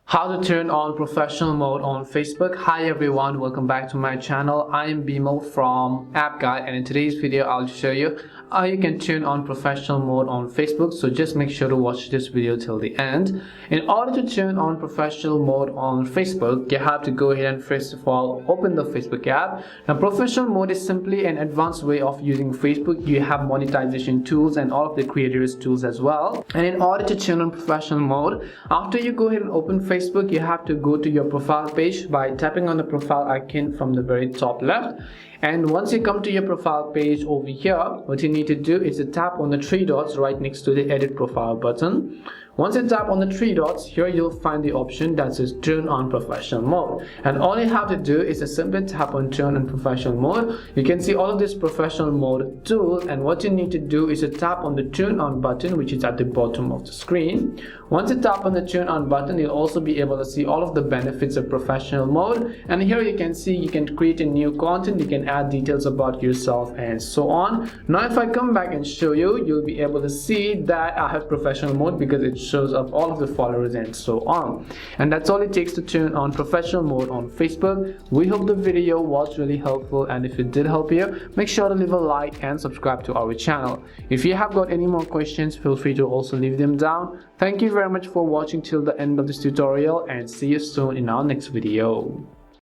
How to turn on professional mode on Facebook. Hi everyone, welcome back to my channel. I am Bimal from App Guide, and in today's video I'll show you how you can turn on professional mode on Facebook. So just make sure to watch this video till the end. In order to turn on professional mode on Facebook, you have to go ahead and first of all open the Facebook app. Now professional mode is simply an advanced way of using Facebook. You have monetization tools and all of the creators tools as well. And in order to turn on professional mode, after you go ahead and open Facebook, you have to go to your profile page by tapping on the profile icon from the very top left. And once you come to your profile page over here, what you need to do is to tap on the three dots right next to the edit profile button. Once you tap on the three dots, here you'll find the option that says turn on professional mode, and all you have to do is to simply tap on turn on professional mode. You can see all of this professional mode tool, and what you need to do is to tap on the turn on button, which is at the bottom of the screen. Once you tap on the turn on button, you'll also be able to see all of the benefits of professional mode, and here you can see you can create a new content, you can add details about yourself and so on. Now if I come back and show you, you'll be able to see that I have professional mode because it shows up all of the followers and so on. And that's all it takes to turn on professional mode on Facebook. We hope the video was really helpful, and if it did help you, make sure to leave a like and subscribe to our channel. If you have got any more questions, feel free to also leave them down. Thank you very much for watching till the end of this tutorial, and see you soon in our next video.